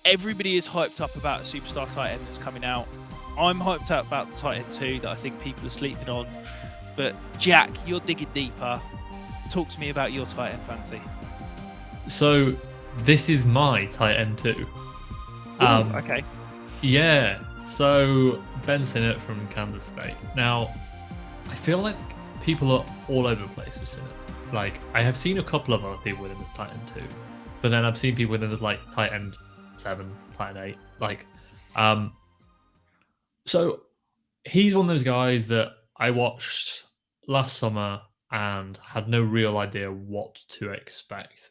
everybody is hyped up about a superstar tight end that's coming out. I'm hyped up about the tight end too that I think people are sleeping on. But Jack, you're digging deeper. Talk to me about your tight end fancy. So this is my tight end too. Okay. Yeah. So Ben Sinnott from Kansas State. Now, I feel like people are all over the place with Sinnott. Like, I have seen a couple of other people with him as tight end too, but then I've seen people with him as like tight end 7, tight end 8. Like, so he's one of those guys that I watched last summer and had no real idea what to expect.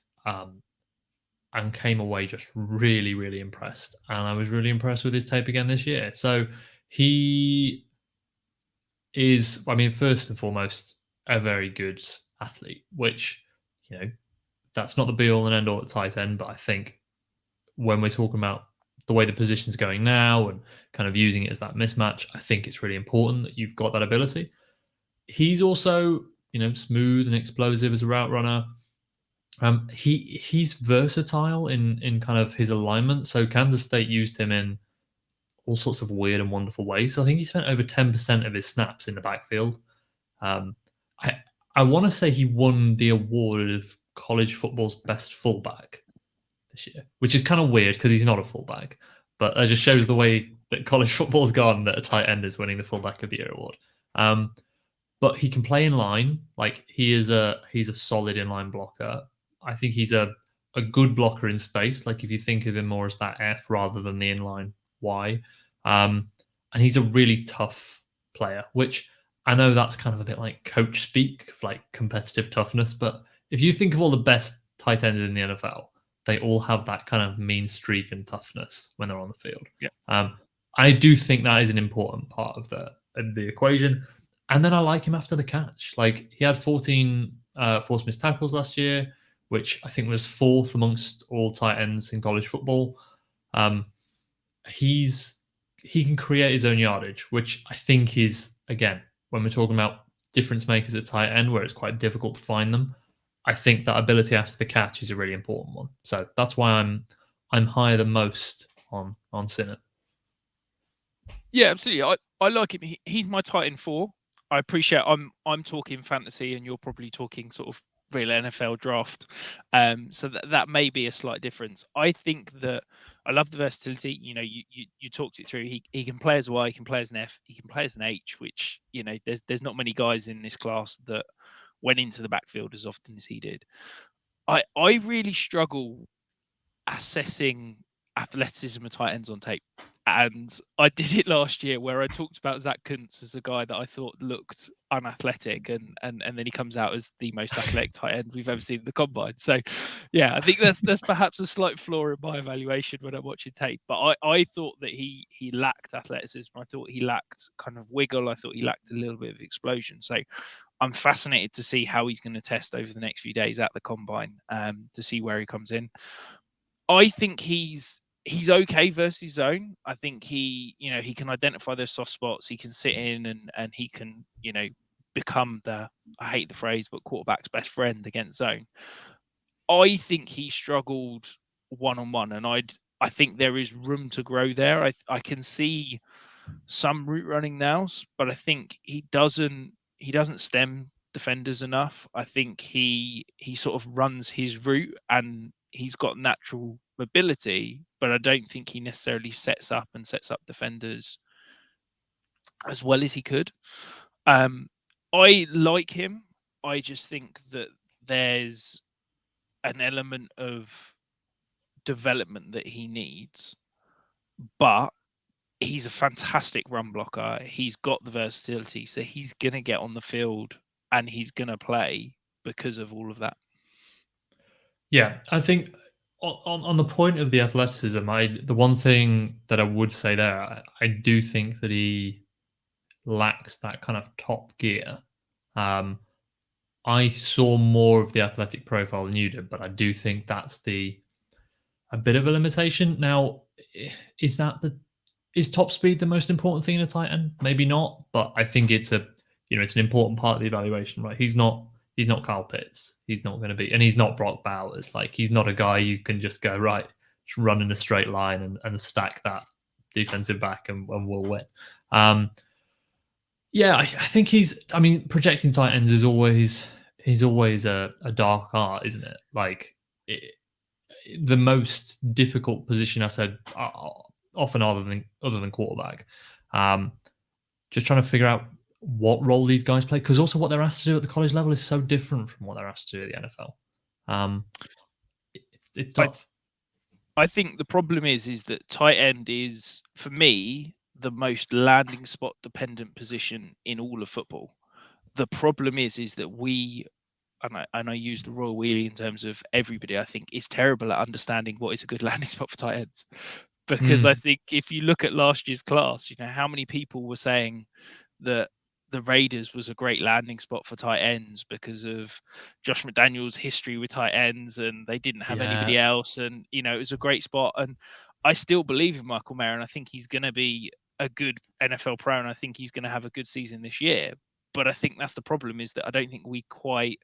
And came away just really, really impressed. And I was really impressed with his tape again this year. So he is, I mean, first and foremost, a very good athlete, which, you know, that's not the be all and end all at tight end. But I think when we're talking about the way the position's going now and kind of using it as that mismatch, I think it's really important that you've got that ability. He's also, you know, smooth and explosive as a route runner. He's versatile in kind of his alignment. So Kansas State used him in all sorts of weird and wonderful ways. So I think he spent over 10% of his snaps in the backfield. I want to say he won the award of college football's best fullback this year, which is kind of weird because he's not a fullback. But that just shows the way that college football's gone, that a tight end is winning the fullback of the year award. But he can play in line. Like, he's a solid inline blocker. I think he's a good blocker in space. Like, if you think of him more as that F rather than the inline Y. And he's a really tough player, which I know that's kind of a bit like coach speak, like competitive toughness. But if you think of all the best tight ends in the NFL, they all have that kind of mean streak and toughness when they're on the field. Yeah. I do think that is an important part of the equation. And then I like him after the catch. Like, he had 14 forced missed tackles last year, which I think was 4th amongst all tight ends in college football. He can create his own yardage, which I think is, again, when we're talking about difference makers at tight end, where it's quite difficult to find them, I think that ability after the catch is a really important one. So that's why I'm higher than most on Sinnott. Yeah, absolutely. I like him. He's my tight end 4. I appreciate I'm talking fantasy and you're probably talking sort of real NFL draft. So that may be a slight difference. I think that I love the versatility. You know, you talked it through. He can play as a Y, he can play as an F, he can play as an H, which, you know, there's not many guys in this class that went into the backfield as often as he did. I really struggle assessing athleticism of tight ends on tape. And I did it last year where I talked about Zach Kuntz as a guy that I thought looked unathletic, and then he comes out as the most athletic tight end we've ever seen in the combine. So, yeah, I think that's perhaps a slight flaw in my evaluation when I'm watching tape. But I thought that he lacked athleticism. I thought he lacked kind of wiggle. I thought he lacked a little bit of explosion. So I'm fascinated to see how he's going to test over the next few days at the combine, to see where he comes in. I think he's okay versus zone. I think he can identify those soft spots. He can sit in and he can, you know, become I hate the phrase, but quarterback's best friend against zone. I think he struggled one-on-one, and I think there is room to grow there. I can see some route running now, but I think he doesn't stem defenders enough. I think he sort of runs his route and he's got natural mobility, but I don't think he necessarily sets up defenders as well as he could. I like him. I just think that there's an element of development that he needs, but he's a fantastic run blocker. He's got the versatility, so he's going to get on the field and he's going to play because of all of that. Yeah, I think on the point of the athleticism, the one thing that I would say there, I do think that he lacks that kind of top gear. I saw more of the athletic profile than you did, but I do think that's a bit of a limitation. Now, is top speed the most important thing in a tight end? Maybe not, but I think it's an important part of the evaluation, right? He's not Kyle Pitts. He's not going to be, and he's not Brock Bowers. Like, he's not a guy you can just go, right, just run in a straight line and stack that defensive back, and we'll win. Yeah, I think projecting tight ends is always a dark art, isn't it? Like the most difficult position, I said, often other than quarterback. Just trying to figure out what role these guys play, because also what they're asked to do at the college level is so different from what they're asked to do at the NFL. It's tough. I think the problem is that tight end is, for me, the most landing spot dependent position in all of football. The problem is that we, and I use the royal wheelie in terms of everybody, I think, is terrible at understanding what is a good landing spot for tight ends. Because I think if you look at last year's class, how many people were saying that the Raiders was a great landing spot for tight ends because of Josh McDaniels' history with tight ends, and they didn't have anybody else, and it was a great spot. And I still believe in Michael Mayer, and I think he's going to be a good NFL pro, and I think he's going to have a good season this year. But I think that's the problem, is that I don't think we quite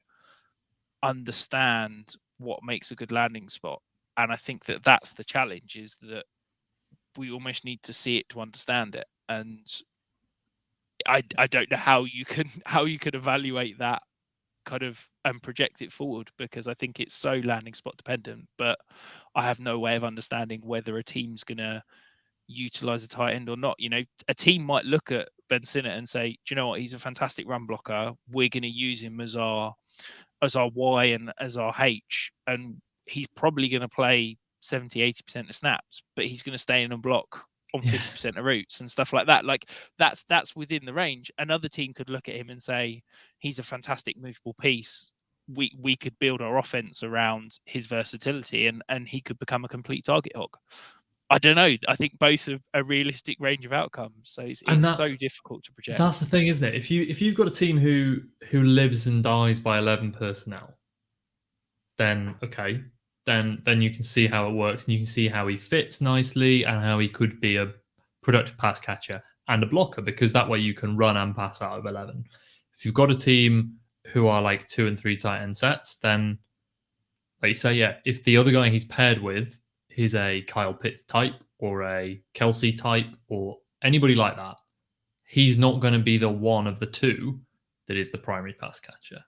understand what makes a good landing spot. And I think that that's the challenge, is that we almost need to see it to understand it. And I don't know how you can evaluate that kind of and project it forward, because I think it's so landing spot dependent. But I have no way of understanding whether a team's going to utilize a tight end or not. A team might look at Ben Sinnott and say, do you know what, he's a fantastic run blocker, we're going to use him as our Y and as our H, and he's probably going to play 70-80% of snaps, but he's going to stay in and block on 50% of routes and stuff like that. Like that's within the range. Another team could look at him and say, he's a fantastic movable piece. We could build our offense around his versatility, and he could become a complete target hog. I don't know. I think both have a realistic range of outcomes. So it's so difficult to project. That's the thing, isn't it? If you've got a team who lives and dies by 11 personnel, then okay, then you can see how it works, and you can see how he fits nicely and how he could be a productive pass catcher and a blocker, because that way you can run and pass out of 11. If you've got a team who are like 2 and 3 tight end sets, then like you say, yeah, if the other guy he's paired with is a Kyle Pitts type or a Kelsey type or anybody like that, he's not going to be the one of the two that is the primary pass catcher.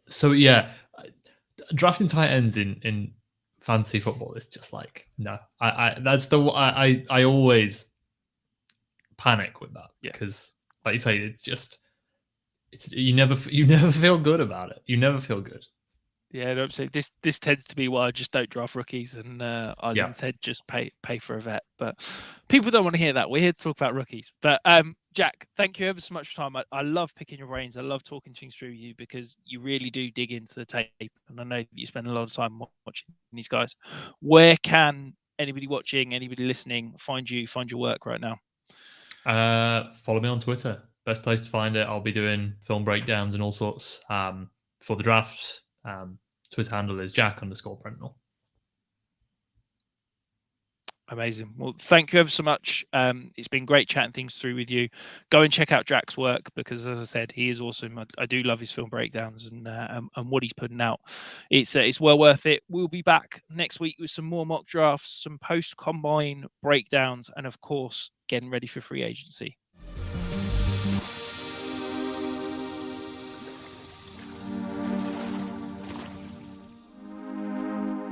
So yeah, drafting tight ends in fantasy football is just like, no. I always panic with that, because like you say, it's you never feel good about it. You never feel good. Yeah, no, so this tends to be why I just don't draft rookies, and I'll instead just pay for a vet. But people don't want to hear that. We're here to talk about rookies. But Jack, thank you ever so much for time. I love picking your brains. I love talking things through you, because you really do dig into the tape, and I know that you spend a lot of time watching these guys. Where can anybody watching, anybody listening, find your work right now? Follow me on Twitter. Best place to find it. I'll be doing film breakdowns and all sorts for the draft. Twitter handle is Jack_Brentnall. Amazing. Well, thank you ever so much. It's been great chatting things through with you. Go and check out Jack's work, because, as I said, he is awesome. I do love his film breakdowns and what he's putting out. It's well worth it. We'll be back next week with some more mock drafts, some post-combine breakdowns, and, of course, getting ready for free agency.